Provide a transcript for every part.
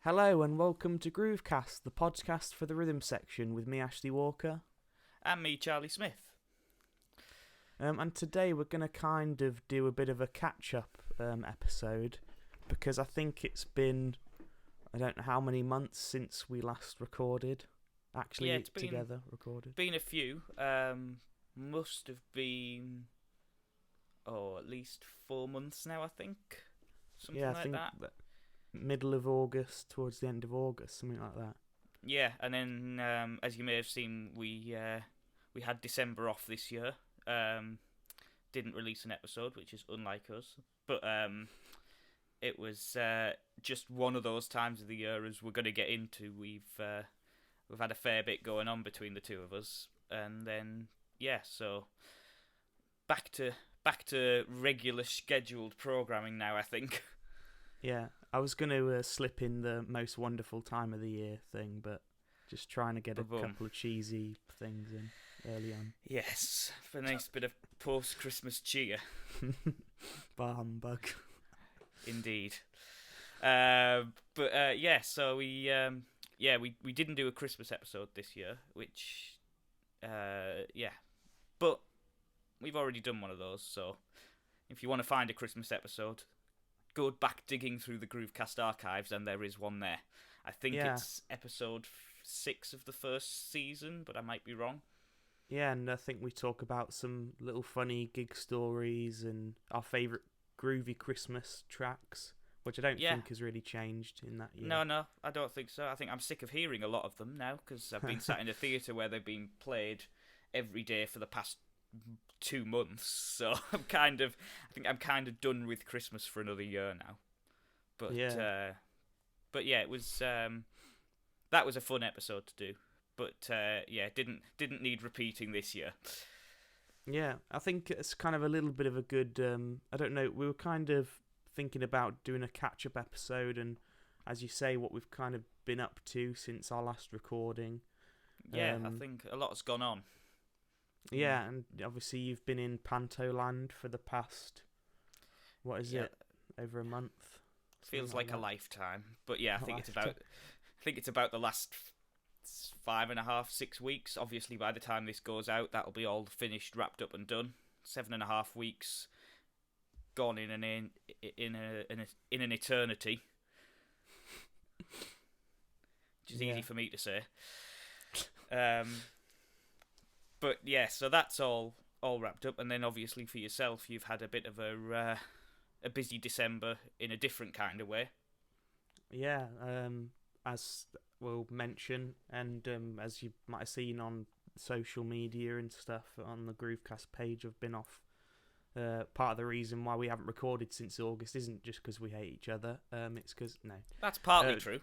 Hello and welcome to Groovecast, the podcast for the rhythm section with me, Ashley Walker. And me, Charlie Smith. And today we're going to kind of do a bit of a catch-up episode because I think it's been, I don't know how many months since we last recorded. Actually, Yeah, it's together recorded. Been a few. Must have been, at least 4 months now, I think. Something I like think that. Middle of August, towards the end of August, something like that. Yeah, and then as you may have seen, we had December off this year. Didn't release an episode, which is unlike us. But it was just one of those times of the year, as we're going to get into. We've had a fair bit going on between the two of us, and then so back to regular scheduled programming now, I think. Yeah, I was going to slip in the most wonderful time of the year thing, but just trying to get a couple of cheesy things in early on. Yes, for a nice bit of post-Christmas cheer. Bar humbug. Indeed. So we didn't do a Christmas episode this year, which, but we've already done one of those, so if you want to find a Christmas episode, go back digging through the Groovecast archives, and there is one there. I think it's episode 6 of the first season, but I might be wrong. Yeah, and I think we talk about some little funny gig stories and our favourite groovy Christmas tracks, which I don't think has really changed in that year. No, I don't think so. I think I'm sick of hearing a lot of them now, because I've been sat in a theatre where they've been played every day for the past 2 months, so I think I'm kind of done with Christmas for another year now. But it was that was a fun episode to do. But didn't need repeating this year. Yeah, I think it's kind of a little bit of a good. I don't know. We were kind of thinking about doing a catch-up episode, and as you say, what we've kind of been up to since our last recording. Yeah, I think a lot has gone on. Yeah, and obviously you've been in Pantoland for the past, what is it, over a month? Feels like a lifetime, but yeah, I think it's about the last 5.5, 6 weeks. Obviously, by the time this goes out, that'll be all finished, wrapped up, and done. 7.5 weeks gone in an eternity, which is easy for me to say. But yeah, so that's all wrapped up, and then obviously for yourself, you've had a bit of a busy December in a different kind of way. Yeah, as we'll mention, and as you might have seen on social media and stuff on the Groovecast page, I've been off. Part of the reason why we haven't recorded since August isn't just because we hate each other. It's because that's partly true.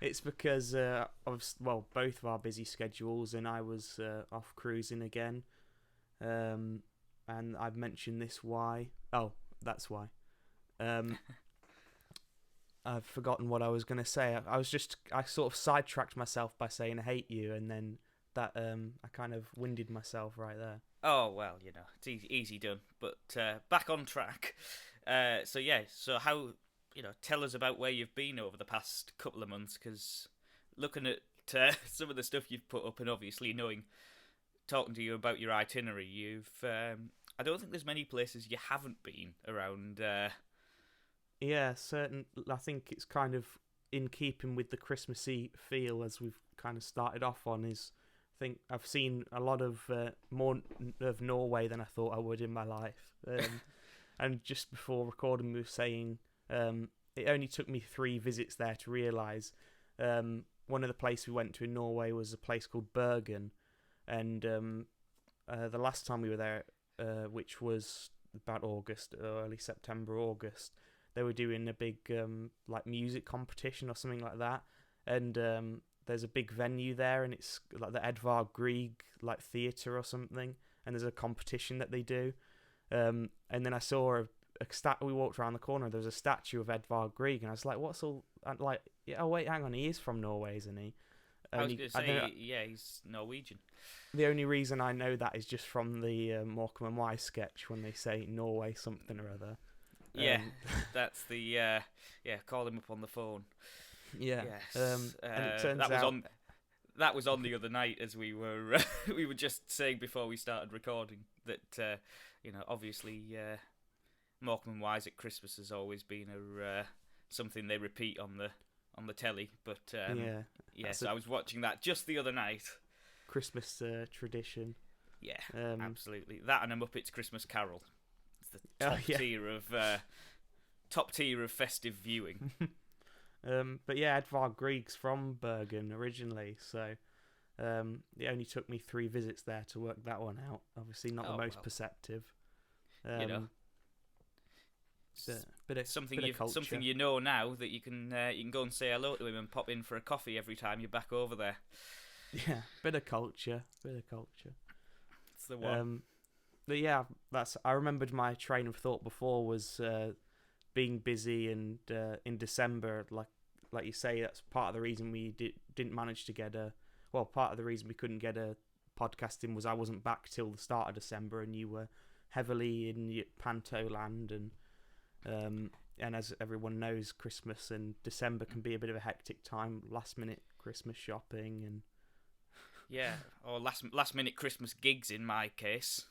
It's because both of our busy schedules, and I was off cruising again. And I've mentioned this why. Oh, that's why. I've forgotten what I was going to say. I sort of sidetracked myself by saying I hate you, and then that I kind of winded myself right there. Oh, well, it's easy done. But back on track. So how, tell us about where you've been over the past couple of months, because looking at some of the stuff you've put up, and obviously talking to you about your itinerary, I don't think there's many places you haven't been around. Yeah, certain. I think it's kind of in keeping with the Christmassy feel as we've kind of started off on. I think I've seen a lot of more of Norway than I thought I would in my life. And just before recording, we were saying it only took me 3 visits there to realise one of the places we went to in Norway was a place called Bergen, and the last time we were there, which was about August, early September, August, they were doing a big like music competition or something like that, and there's a big venue there, and it's like the Edvard Grieg like theatre or something, and there's a competition that they do, and then I saw we walked around the corner, there was a statue of Edvard Grieg, and I was like, what's all like? Oh wait, hang on, he is from Norway, isn't he? I was going to say, he's Norwegian. The only reason I know that is just from the Morecambe and Wise sketch when they say Norway something or other. Yeah, that's the call him up on the phone. Yeah. Yes, And it turns out that was on the other night, as we were we were just saying before we started recording that obviously Morecambe and Wise at Christmas has always been a something they repeat on the telly, but so I was watching that just the other night. Christmas tradition. Yeah, absolutely. That and a Muppets Christmas Carol. It's the top tier of festive viewing. But yeah, Edvard Grieg's from Bergen originally, so it only took me 3 visits there to work that one out. Obviously, not the most perceptive. Bit of something you know now, that you can go and say hello to him and pop in for a coffee every time you're back over there. Yeah, bit of culture. It's the one. But yeah, I remembered my train of thought before was being busy, and in December, like you say, that's part of the reason we didn't manage to get part of the reason we couldn't get a podcast in was I wasn't back till the start of December, and you were heavily in Panto land, and as everyone knows, Christmas and December can be a bit of a hectic time, last minute Christmas shopping and or last minute Christmas gigs in my case.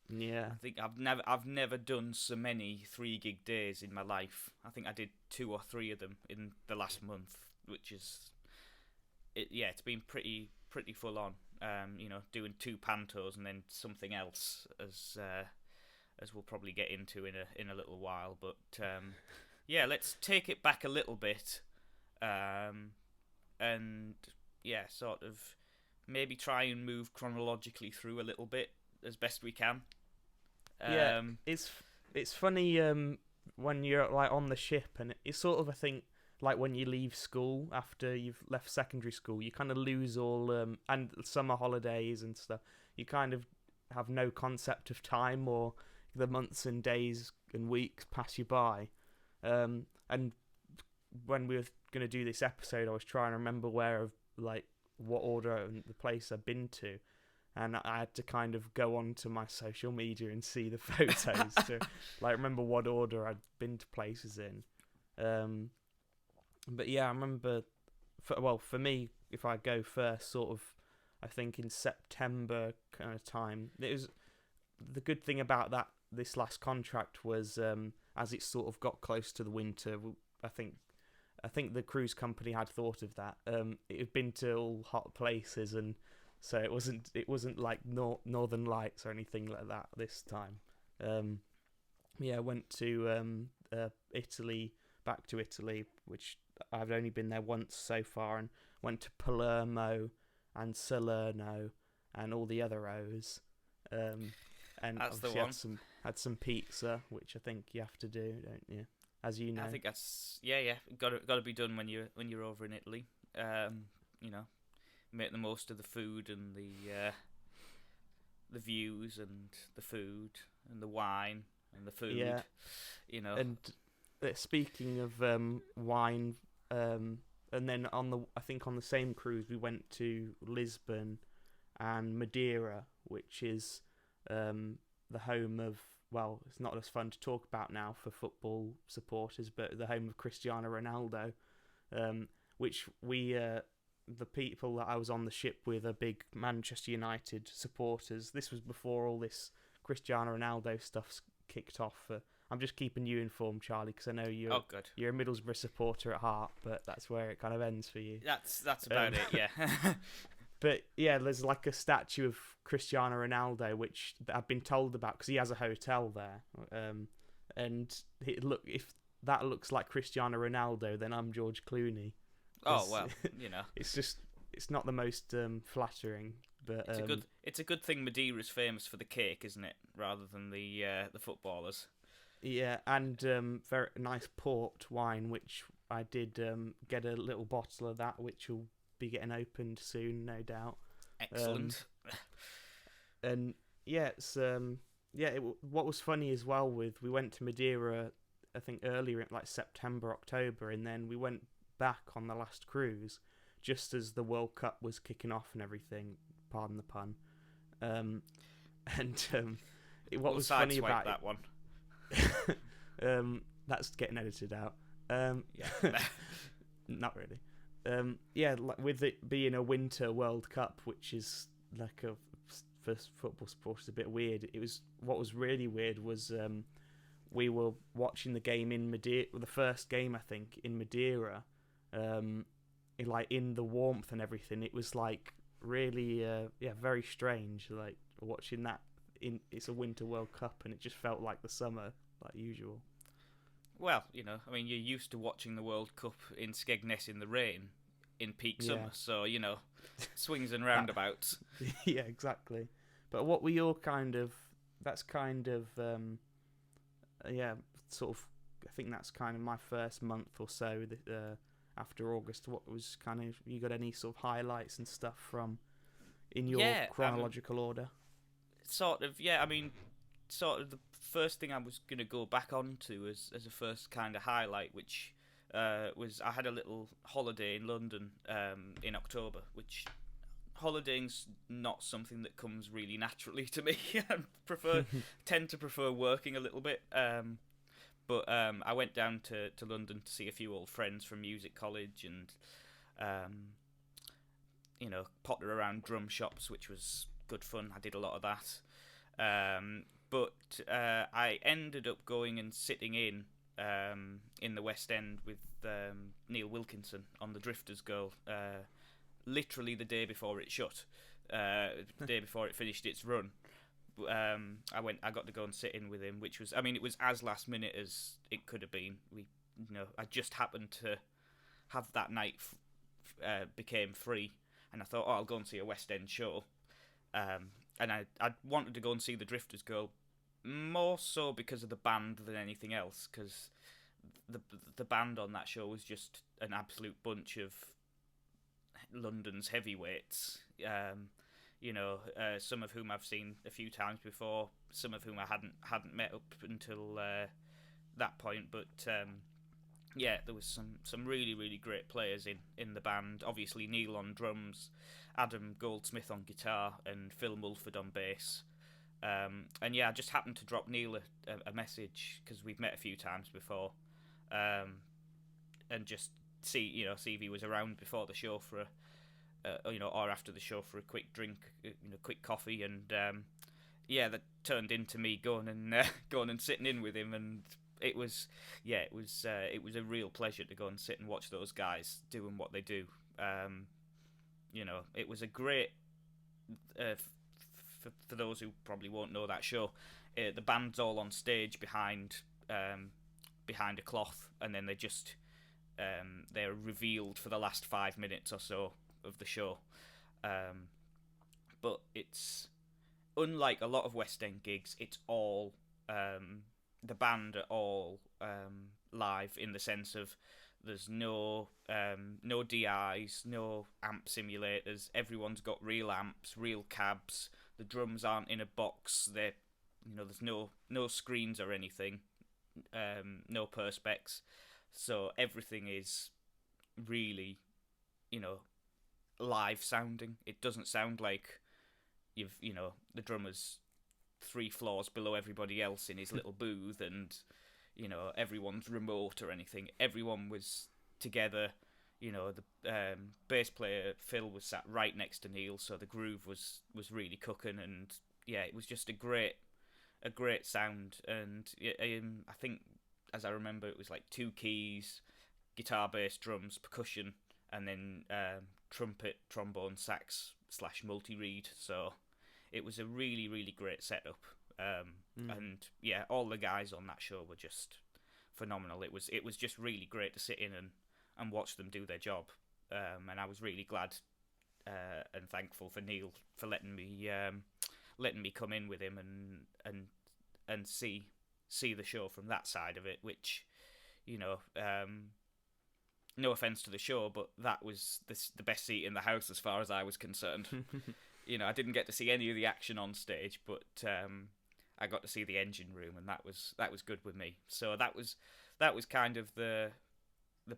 Yeah, I think I've never done so many 3-gig days in my life. I think I did 2 or 3 of them in the last month, which is it's been pretty full on. Doing 2 pantos and then something else, as we'll probably get into in a little while. But let's take it back a little bit, and sort of maybe try and move chronologically through a little bit as best we can. It's funny when you're like on the ship, and it's sort of, I think, like when you leave school after you've left secondary school, you kind of lose all and summer holidays and stuff. You kind of have no concept of time, or the months and days and weeks pass you by. And when we were going to do this episode, I was trying to remember what order and the place I've been to, and I had to kind of go onto my social media and see the photos to remember what order I'd been to places in. But yeah, I remember. For me, if I go first, sort of, I think in September kind of time. It was the good thing about this last contract was as it sort of got close to the winter. I think the cruise company had thought of that. It had been to all hot places, and so it wasn't like Northern Lights or anything like that this time. I went to Italy, back to Italy, which I've only been there once so far, and went to Palermo and Salerno and all the other O's. And that's the obviously had some pizza, which I think you have to do, don't you? As you know, I think that's got to be done when you're over in Italy. Make the most of the food and the views and the food and the wine and the food. Yeah. And speaking of wine, and then on the same cruise we went to Lisbon and Madeira, which is the home of, well, it's not as fun to talk about now for football supporters, but the home of Cristiano Ronaldo, which we, the people that I was on the ship with, are big Manchester United supporters. This was before all this Cristiano Ronaldo stuff's kicked off. I'm just keeping you informed, Charlie, because I know you're a Middlesbrough supporter at heart, but that's where it kind of ends for you. That's about it, yeah. But yeah, there's like a statue of Cristiano Ronaldo, which I've been told about because he has a hotel there. And if that looks like Cristiano Ronaldo, then I'm George Clooney. Oh well, it's not the most flattering, but it's a good thing Madeira's famous for the cake, isn't it, rather than the footballers. Yeah, and very nice port wine, which I did get a little bottle of that, which will be getting opened soon, no doubt. Excellent. And yeah, it's what was funny as well we went to Madeira, I think earlier in like September, October, and then we went back on the last cruise just as the World Cup was kicking off and everything. Pardon the pun. What was funny about that one? That's getting edited out. Yeah. Not really. Yeah, like with it being a winter World Cup, which is like a first football sport, is a bit weird. It was what was really weird was we were watching the game in Madeira, the first game I think in Madeira, like in the warmth and everything. It was like really, very strange. Like watching that it's a winter World Cup and it just felt like the summer, like usual. Well, I mean, you're used to watching the World Cup in Skegness in the rain in peak summer, so, swings and roundabouts. Yeah, exactly. But what were your that's sort of, I think that's kind of my first month or so after August. What was you got any sort of highlights and stuff from in your chronological order? Sort of, yeah, I mean, sort of the first thing I was going to go back onto as a first kind of highlight, which was I had a little holiday in London in October, which holidaying's not something that comes really naturally to me. I tend to prefer working a little bit, but I went down to London to see a few old friends from music college and potter around drum shops, which was good fun. I did a lot of that. But I ended up going and sitting in the West End with Neil Wilkinson on the Drifter's Girl, literally the day before it shut, the day before it finished its run. I got to go and sit in with him, which was, I mean, it was as last minute as it could have been. I just happened to have that night became free, and I thought, I'll go and see a West End show. And I wanted to go and see the Drifter's Girl more so because of the band than anything else, because the band on that show was just an absolute bunch of London's heavyweights. Some of whom I've seen a few times before, some of whom I hadn't met up until that point. But there was some really, really great players in the band. Obviously Neil on drums, Adam Goldsmith on guitar, and Phil Mulford on bass. I just happened to drop Neil a message because we've met a few times before, and just see if he was around before the show for or after the show for a quick drink, quick coffee, and that turned into me going and sitting in with him, and it was a real pleasure to go and sit and watch those guys doing what they do. It was a great. For those who probably won't know that show, the band's all on stage behind a cloth, and then they're revealed for the last 5 minutes or so of the show. But it's unlike a lot of West End gigs. It's all the band are all live, in the sense of there's no DIs, no amp simulators. Everyone's got real amps, real cabs. The drums aren't in a box. There's no screens or anything, no perspex. So everything is really, live sounding. It doesn't sound like the drummer's 3 floors below everybody else in his little booth, and everyone's remote or anything. Everyone was together. The bass player Phil was sat right next to Neil, so the groove was really cooking, and it was just a great sound. And I think, as I remember, it was like 2 keys, guitar, bass, drums, percussion, and then trumpet, trombone, sax / multi-reed. So it was a really, really great setup. And all the guys on that show were just phenomenal. It was just really great to sit in and watch them do their job. And I was really glad and thankful for Neil for letting me come in with him and see the show from that side of it, which no offense to the show, but that was the best seat in the house as far as I was concerned. I didn't get to see any of the action on stage, but I got to see the engine room, and that was good with me. So that was kind of the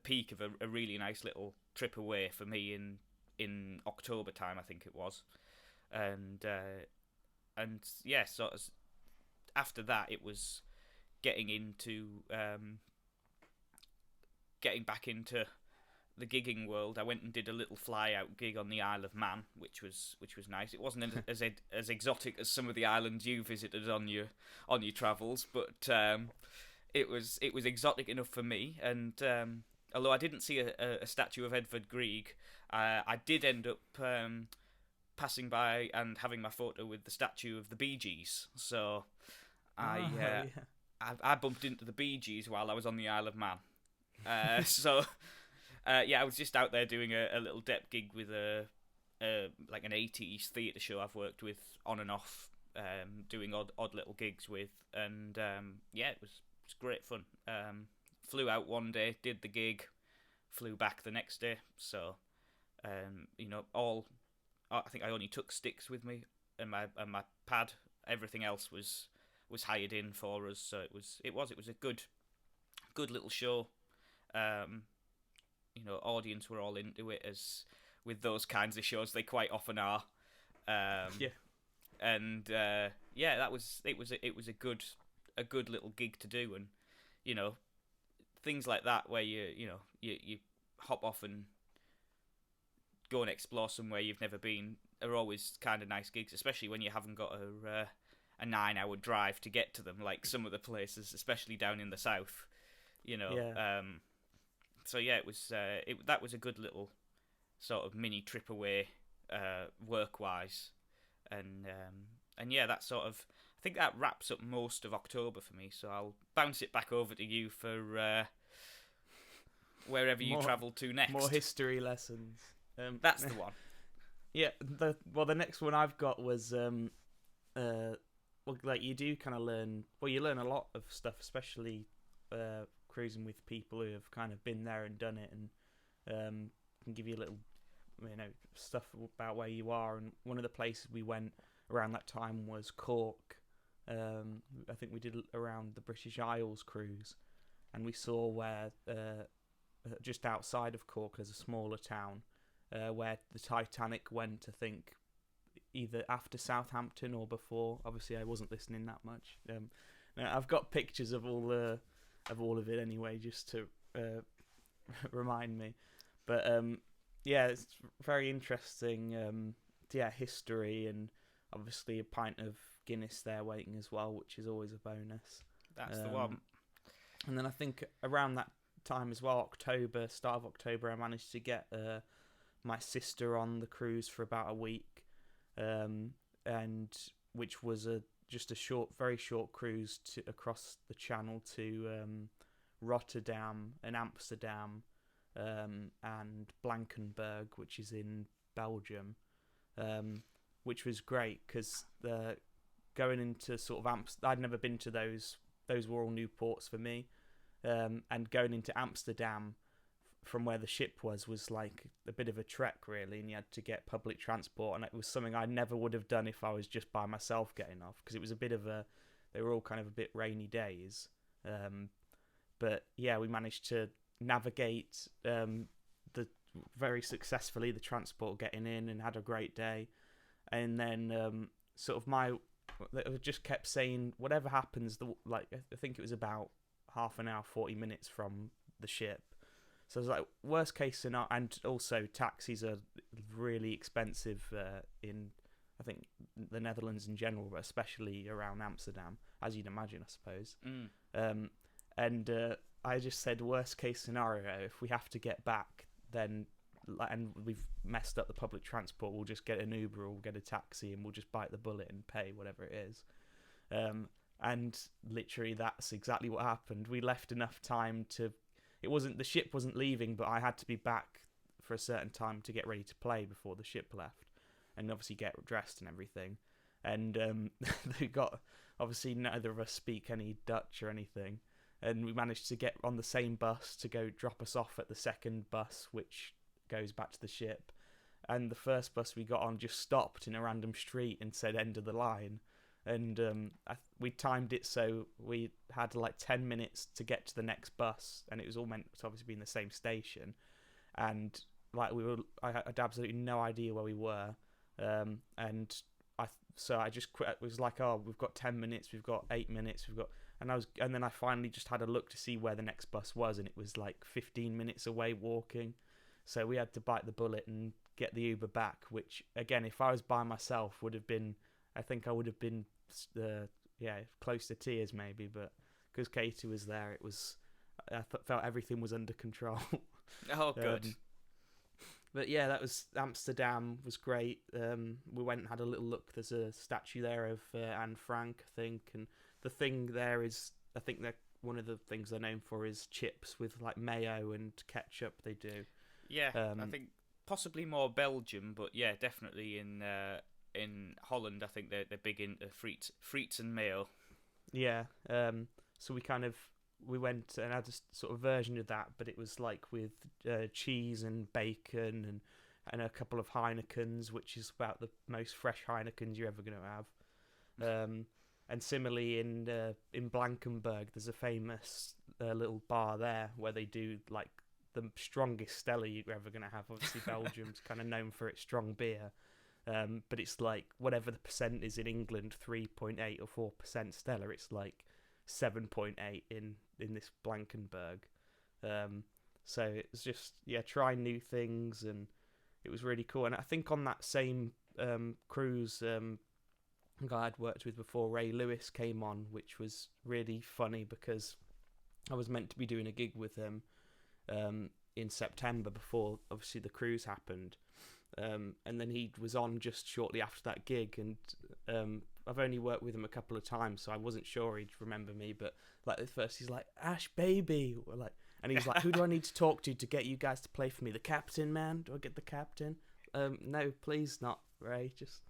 peak of a really nice little trip away for me in October time, I think it was. And sort of after that, it was getting into getting back into the gigging world, I went and did a little fly-out gig on the Isle of Man, which was nice. It wasn't as exotic as some of the islands you visited on your travels, but it was exotic enough for me. And although I didn't see a statue of Edvard Grieg, I did end up passing by and having my photo with the statue of the Bee Gees. So I bumped into the Bee Gees while I was on the Isle of Man. I was just out there doing a little dep gig with like an 80s theatre show I've worked with on and off, doing odd little gigs with, and it was great fun. Flew out one day, did the gig, flew back the next day. So, I think I only took sticks with me and my pad. Everything else was hired in for us. So it was a good little show. Audience were all into it, as with those kinds of shows they quite often are. And that was a good little gig to do, and things like that where you hop off and go and explore somewhere you've never been are always kind of nice gigs, especially when you haven't got a 9-hour drive to get to them, like some of the places, especially down in the south. That was a good little sort of mini trip away, work-wise, and that sort of, I think that wraps up most of October for me. So I'll bounce it back over to you for wherever you travel to next. More history lessons. That's the one. Yeah. The next one I've got was you do kind of learn. Well, you learn a lot of stuff, especially cruising with people who have kind of been there and done it, and can give you a little, stuff about where you are. And one of the places we went around that time was Cork. I think we did around the British Isles cruise, and we saw where just outside of Cork there's a smaller town where the Titanic went, I think either after Southampton or before. Obviously I wasn't listening that much. I've got pictures of all of it anyway, just to remind me. But it's very interesting. History, and obviously a pint of Guinness there waiting as well, which is always a bonus. That's the one. And then I think around that time as well, start of October, I managed to get my sister on the cruise for about a week, and which was just a very short cruise across the channel to Rotterdam and Amsterdam, and Blankenberg, which is in Belgium, which was great because going into sort of I'd never been to those were all new ports for me, and going into Amsterdam from where the ship was like a bit of a trek really, and you had to get public transport, and it was something I never would have done if I was just by myself getting off, because it was they were all kind of a bit rainy days, but we managed to navigate very successfully the transport getting in, and had a great day. And then I just kept saying, whatever happens, I think it was about half an hour, 40 minutes from the ship. So I was like, worst case scenario, and also taxis are really expensive in, I think, the Netherlands in general, but especially around Amsterdam, as you'd imagine, I suppose. And I just said, worst case scenario, if we have to get back, then, and we've messed up the public transport, we'll just get an Uber or we'll get a taxi, and we'll just bite the bullet and pay whatever it is. And literally that's exactly what happened. We left enough time to, the ship wasn't leaving, but I had to be back for a certain time to get ready to play before the ship left, and obviously get dressed and everything. And obviously neither of us speak any Dutch or anything, and we managed to get on the same bus to go drop us off at the second bus, which goes back to the ship. And the first bus we got on just stopped in a random street and said end of the line. And we timed it so we had like 10 minutes to get to the next bus, and it was all meant to obviously be in the same station. And like I had absolutely no idea where we were, and I just quit. It was like, oh, we've got 10 minutes, we've got 8 minutes, and and then I finally just had a look to see where the next bus was, and it was like 15 minutes away walking. So we had to bite the bullet and get the Uber back, which again, if I was by myself, would have been, I think I would have been, close to tears maybe. But because Katie was there, it was, felt everything was under control. Oh, good. But yeah, that was Amsterdam. Was great. We went and had a little look. There's a statue there of Anne Frank, I think, and the thing there is, I think that one of the things they're known for is chips with like mayo and ketchup. They do. Yeah, I think possibly more Belgium, but yeah, definitely in Holland, I think they're big into frites and mayo. Yeah. So we went and had a sort of version of that, but it was like with cheese and bacon and a couple of Heinekens, which is about the most fresh Heinekens you're ever going to have. And similarly in Blankenberg, there's a famous little bar there where they do like the strongest Stella you're ever going to have. Obviously, Belgium's kind of known for its strong beer. But it's like whatever the percent is in England, 3.8 or 4% Stella, it's like 7.8 in this Blankenberg. So it was just, trying new things, and it was really cool. And I think on that same cruise, a guy I'd worked with before, Ray Lewis, came on, which was really funny because I was meant to be doing a gig with him in September before obviously the cruise happened, and then he was on just shortly after that gig, and I've only worked with him a couple of times, so I wasn't sure he'd remember me, but like at first he's like, Ash baby, and he's like, who do I need to talk to get you guys to play for me? The captain, man? Do I get the captain? No, please not, Ray, just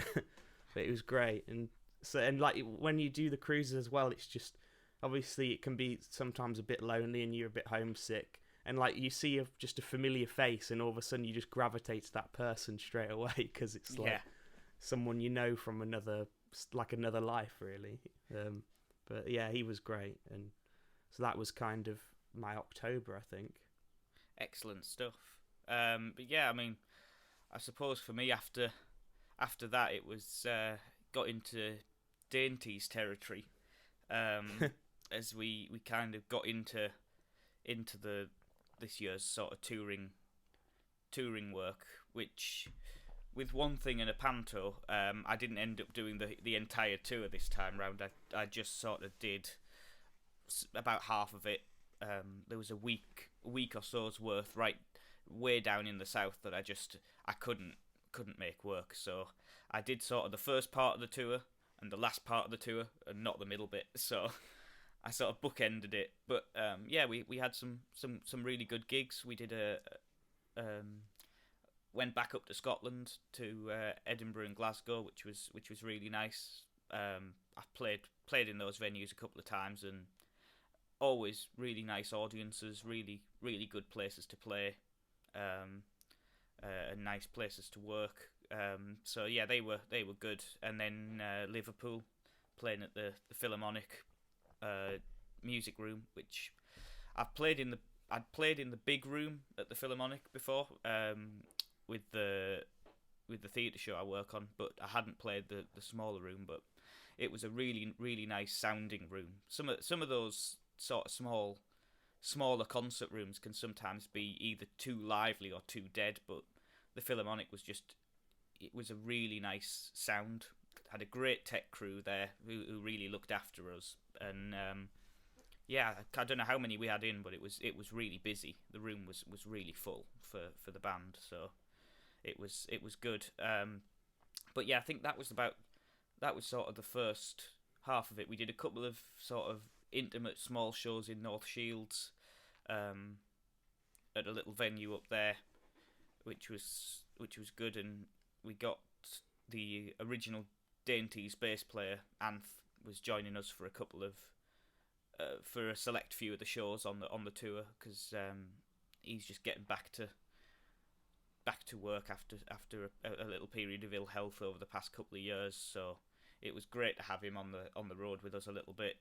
but it was great. And so, and like when you do the cruises as well, it's just, obviously it can be sometimes a bit lonely and you're a bit homesick, and like you see just a familiar face and all of a sudden you just gravitate to that person straight away because it's like someone you know from another life, really. But yeah, he was great, and so that was kind of my October, I think. Excellent stuff. But yeah, I mean, I suppose for me after that it was got into dainties territory. As we kind of got into this year's sort of touring work, which with one thing and a panto, I didn't end up doing the entire tour this time round. I just sort of did about half of it. There was a week or so's worth right way down in the south that I couldn't make work. So I did sort of the first part of the tour and the last part of the tour, and not the middle bit. So I sort of bookended it. But we had some really good gigs. We did went back up to Scotland to Edinburgh and Glasgow, which was really nice. I've played in those venues a couple of times, and always really nice audiences, really really good places to play, and nice places to work. So yeah, they were good. And then Liverpool, playing at the Philharmonic music room, which I'd played in the big room at the Philharmonic before, with the theatre show I work on, but I hadn't played the smaller room. But it was a really really nice sounding room. Some of those sort of smaller concert rooms can sometimes be either too lively or too dead, but the Philharmonic it was a really nice sound. Had a great tech crew there who really looked after us, and I don't know how many we had in, but it was really busy. The room was really full for the band, so it was good. But yeah, I think that was sort of the first half of it. We did a couple of sort of intimate small shows in North Shields, at a little venue up there, which was good, and we got the original Dainties bass player Anth was joining us for a couple of for a select few of the shows on the tour, because he's just getting back to work after a little period of ill health over the past couple of years. So it was great to have him on the road with us a little bit.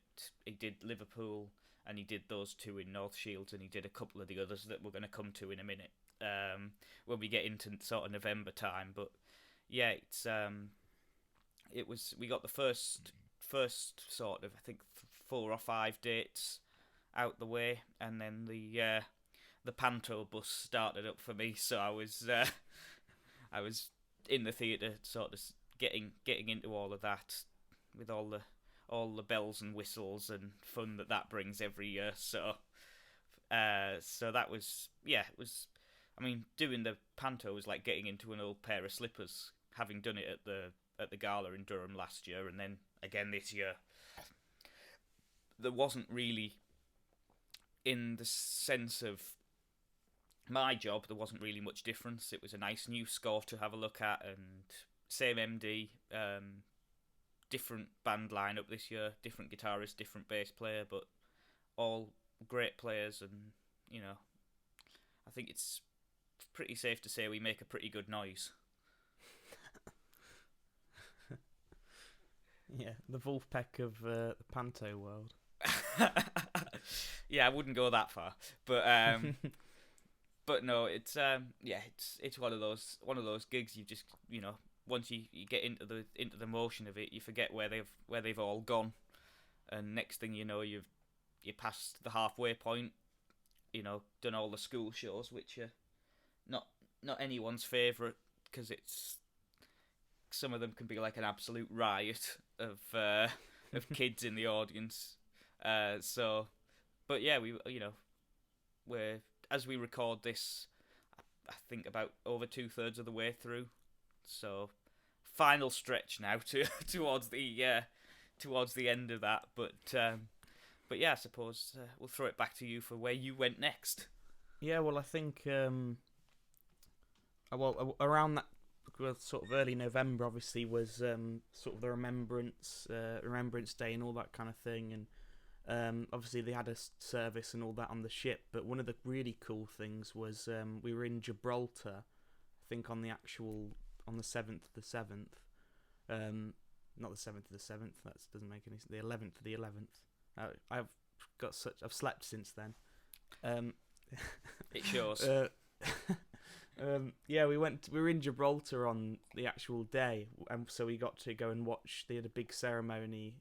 He did Liverpool, and he did those two in North Shields, and he did a couple of the others that we're going to come to in a minute, when we get into sort of November time. But yeah, we got the first sort of, I think, 4 or 5 dates out the way, and then the panto bus started up for me. So I was in the theatre, sort of getting into all of that with all the bells and whistles and fun that brings every year. So that was, yeah, it was. I mean, doing the panto was like getting into an old pair of slippers, having done it at the gala in Durham last year, and then again this year. There wasn't really, in the sense of my job, there wasn't really much difference. It was a nice new score to have a look at, and same MD, different band lineup this year, different guitarist, different bass player, but all great players, and I think it's pretty safe to say we make a pretty good noise. Yeah, the Wolfpack of the panto world. Yeah, I wouldn't go that far, but but no, it's it's one of those gigs. You just once you get into the motion of it, you forget where they've all gone, and next thing you know, you passed the halfway point. Done all the school shows, which are not anyone's favourite, because it's some of them can be like an absolute riot of kids in the audience. But yeah, we're, as we record this, I think about over 2/3 of the way through. So final stretch now towards the end of that. But yeah, I suppose we'll throw it back to you for where you went next. Yeah, well, I think around that sort of early November, obviously, was sort of the Remembrance Day and all that kind of thing, and obviously they had a service and all that on the ship. But one of the really cool things was we were in Gibraltar, I think on the 7th of the 7th, not the 7th of the 7th. That doesn't make any sense. The 11th of the 11th. I've slept since then. It shows. Yeah, we were in Gibraltar on the actual day, and so we got to go and watch. They had a big ceremony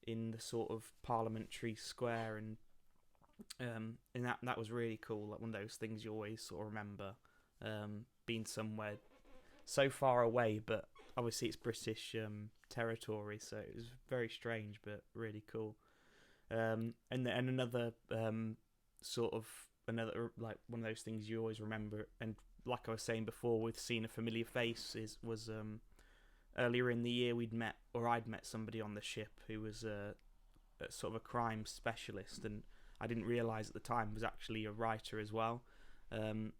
in the sort of parliamentary square, and that was really cool. Like one of those things you always sort of remember, being somewhere so far away, but obviously it's British territory, so it was very strange but really cool. And another sort of another, like one of those things you always remember, and like I was saying before, with seeing a familiar face was earlier in the year I'd met somebody on the ship who was a sort of a crime specialist, and I didn't realise at the time was actually a writer as well. And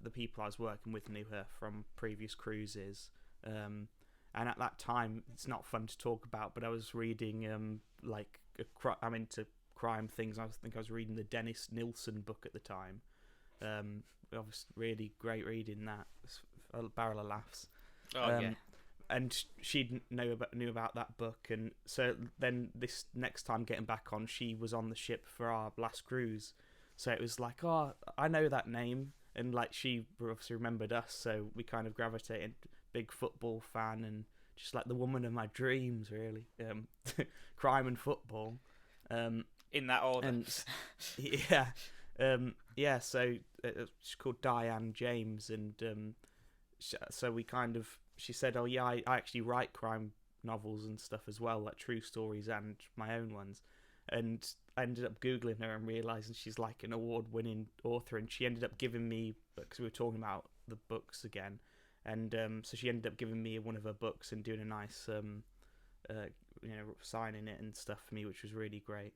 the people I was working with knew her from previous cruises. And at that time, it's not fun to talk about, but I was reading I'm into crime things. I was reading the Dennis Nilsson book at the time. I was really great reading that. A barrel of laughs. Oh yeah. And she knew about that book, and so then this next time getting back on, she was on the ship for our last cruise. So it was like, oh, I know that name, and like she obviously remembered us, so we kind of gravitated. Big football fan, and just like the woman of my dreams, really. Crime and football. In that order. And yeah. So she's called Diane James, and so we kind of. She said, "Oh yeah, I actually write crime novels and stuff as well, like true stories and my own ones." And I ended up Googling her and realising she's like an award-winning author, and she ended up giving me, because we were talking about the books again, and so she ended up giving me one of her books and doing a nice, signing it and stuff for me, which was really great.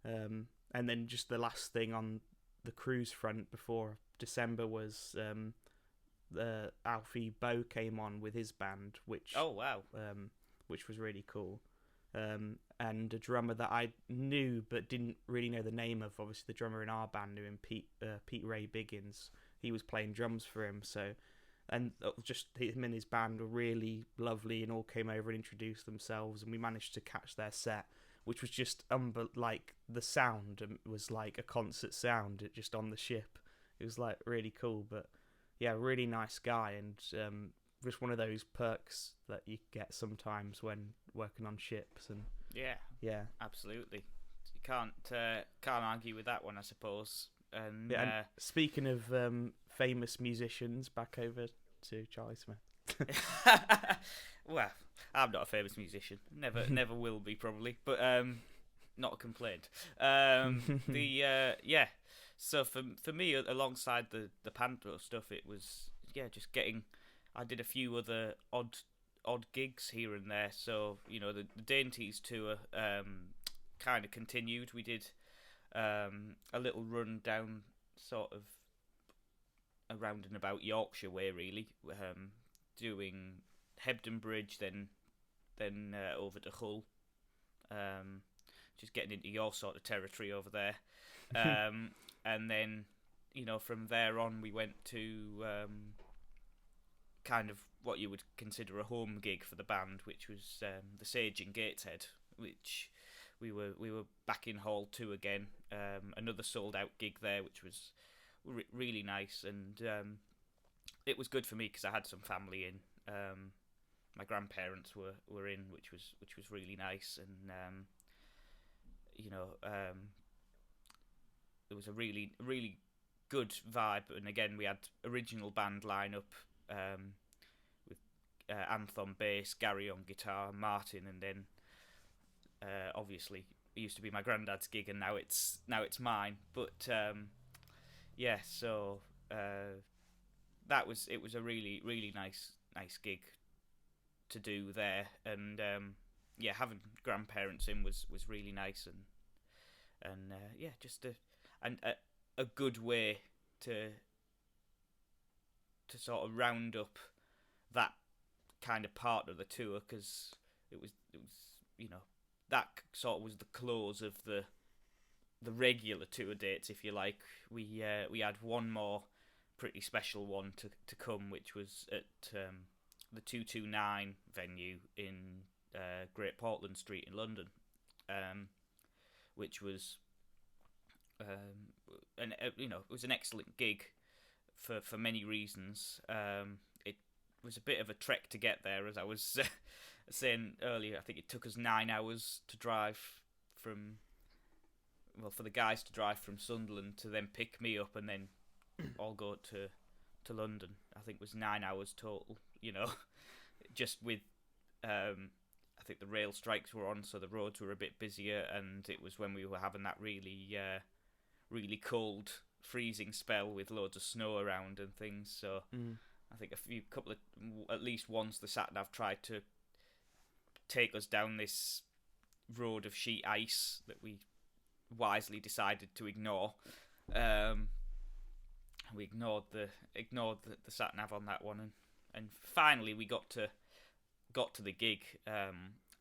And then just the last thing on the cruise front before December was Alfie Bow came on with his band, which which was really cool. And a drummer that I knew but didn't really know the name of. Obviously, the drummer in our band knew him, Pete Ray Biggins. He was playing drums for him, so and just him and his band were really lovely, and all came over and introduced themselves, and we managed to catch their set, which was just like the sound was like a concert sound just on the ship. It was like really cool, but yeah, really nice guy, and just one of those perks that you get sometimes when working on ships, and yeah, absolutely. You can't argue with that one, I suppose. And, and speaking of famous musicians, back over to Charlie Smith. well, I'm not a famous musician. Never will be probably, but not a complaint. Yeah. So for me, alongside the Panto stuff, it was just getting. I did a few other odd gigs here and there. So the Dainties tour kind of continued. We did a little run down sort of around and about Yorkshire way, really, doing Hebden Bridge, then over to Hull, just getting into your sort of territory over there, and then from there on we went to kind of what you would consider a home gig for the band, which was the Sage in Gateshead, which we were back in Hall 2 again, another sold out gig there, which was really nice, and it was good for me because I had some family in. My grandparents were in, which was really nice, and it was a really good vibe. And again, we had original band lineup with Anthony bass, Gary on guitar, Martin, and then obviously it used to be my granddad's gig, and now it's mine. But so it was a really nice gig to do there, and having grandparents in was really nice, and just a good way to sort of round up that kind of part of the tour, because it was that sort of was the close of the regular tour dates, if you like. We had one more pretty special one to come, which was at the 229 venue in Great Portland Street in London, which was it was an excellent gig for many reasons. It was a bit of a trek to get there, as I was saying earlier. I think it took us 9 hours to drive for the guys to drive from Sunderland to then pick me up and then all go to London. I think it was 9 hours total, just with I think the rail strikes were on, so the roads were a bit busier, and it was when we were having that really cold, freezing spell with loads of snow around and things. So I think at least once the sat-nav tried to take us down this road of sheet ice that we wisely decided to ignore. We ignored the sat nav on that one, and finally we got to the gig,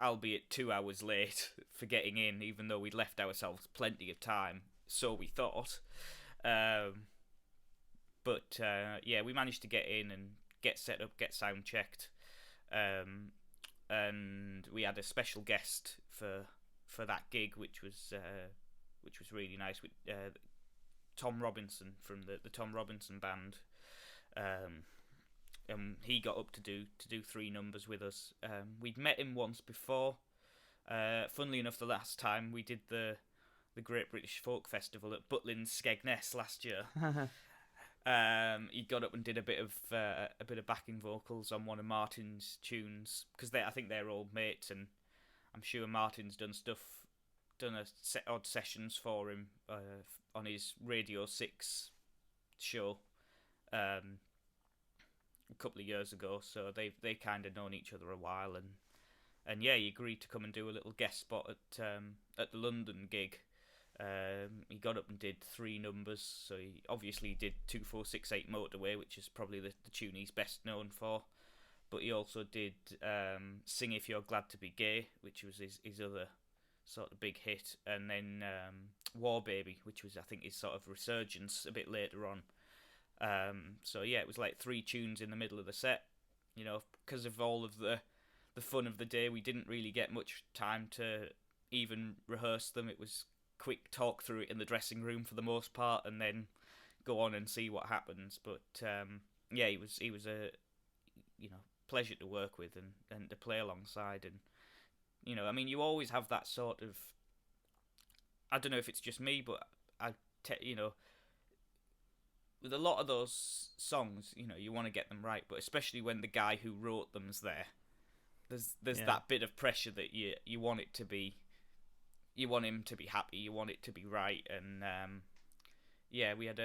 albeit 2 hours late for getting in, even though we'd left ourselves plenty of time, so we thought. But we managed to get in and get set up, get sound checked, and we had a special guest for that gig, which was really nice, with Tom Robinson from the Tom Robinson band, and he got up to do 3 numbers with us. We'd met him once before. Funnily enough, the last time we did the Great British Folk Festival at Butlins Skegness last year. He got up and did a bit of backing vocals on one of Martin's tunes, because I think they're all mates, and I'm sure Martin's done odd sessions for him on his Radio 6 show a couple of years ago. So they kind of known each other a while, and he agreed to come and do a little guest spot at the London gig. He got up and did 3 numbers. So he obviously did 2468 Motorway, which is probably the tune he's best known for. But he also did Sing If You're Glad to Be Gay, which was his other sort of big hit, and then War Baby, which was, I think, his sort of resurgence a bit later on. So it was like 3 tunes in the middle of the set. Because of all of the fun of the day, we didn't really get much time to even rehearse them. It was quick talk through it in the dressing room for the most part, and then go on and see what happens. But he was a pleasure to work with and to play alongside. And I mean, you always have that sort of, I don't know if it's just me, but with a lot of those songs, you want to get them right, but especially when the guy who wrote them's there, there's that bit of pressure that you want it to be, you want him to be happy, you want it to be right. And we had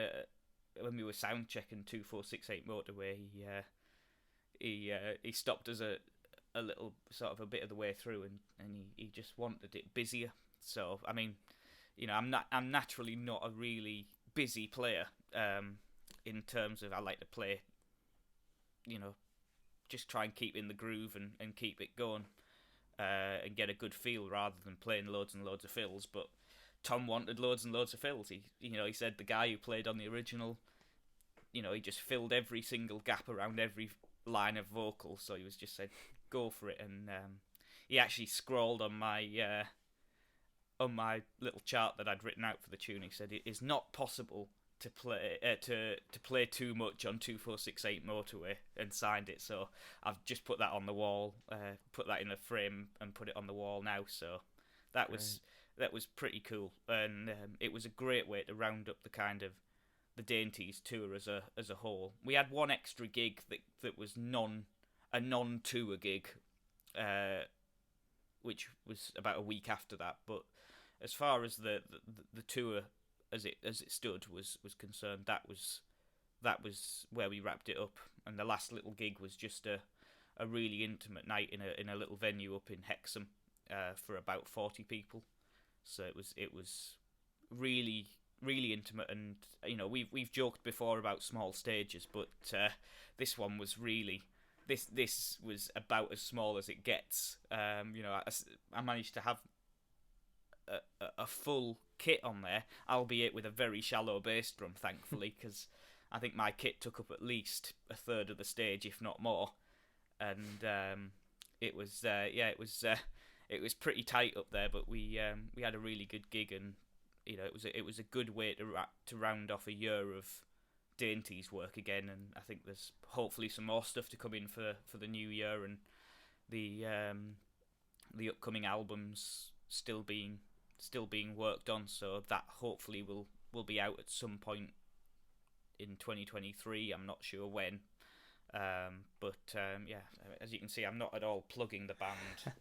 when we were sound checking 2468 Motorway, he stopped us a little sort of a bit of the way through, and he just wanted it busier. So I mean, I'm naturally not a really busy player, in terms of, I like to play, just try and keep in the groove and keep it going, and get a good feel rather than playing loads and loads of fills. But Tom wanted loads and loads of fills. He said the guy who played on the original, he just filled every single gap around every line of vocal. So he was just said, go for it. And he actually scrawled on my little chart that I'd written out for the tune. He said it is not possible to play too much on 2468 Motorway, and signed it. So I've just put that on the wall, put that in a frame and put it on the wall now. So that was pretty cool, and it was a great way to round up the kind of the Dainties tour as a whole. We had one extra gig that was a non-tour gig, which was about a week after that. But as far as the tour as it stood was concerned, that was where we wrapped it up. And the last little gig was just a really intimate night in a little venue up in Hexham, for about 40 people. So it was really, really intimate. And we've joked before about small stages, but this one was really, this was about as small as it gets. I managed to have a full kit on there, albeit with a very shallow bass drum, thankfully, because I think my kit took up at least a third of the stage, if not more. And it was pretty tight up there, but we had a really good gig, and it was a good way to round off a year of Dainties work again. And I think there's hopefully some more stuff to come in for the new year, and the upcoming albums still being worked on, so that hopefully will be out at some point in 2023. I'm not sure when, but as you can see, I'm not at all plugging the band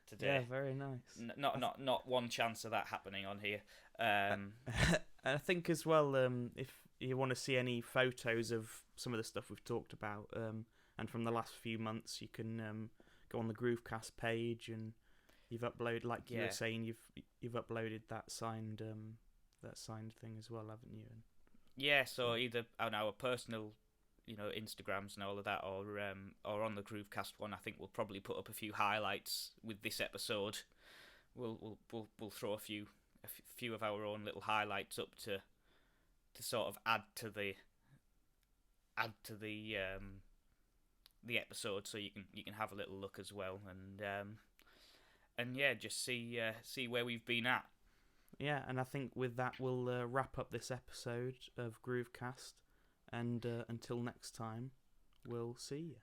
today. Yeah, very nice. Not one chance of that happening on here. I think as well, if you want to see any photos of some of the stuff we've talked about, and from the last few months, you can go on the Groovecast page, and you've uploaded, like you were saying, you've uploaded that signed thing as well, haven't you? Yeah, so either on our personal, Instagrams and all of that, or on the Groovecast one, I think we'll probably put up a few highlights with this episode. We'll throw a few of our own little highlights up to sort of add to the episode, so you can have a little look as well, and just see where we've been at. Yeah, and I think with that we'll wrap up this episode of Groovecast, and until next time, we'll see you.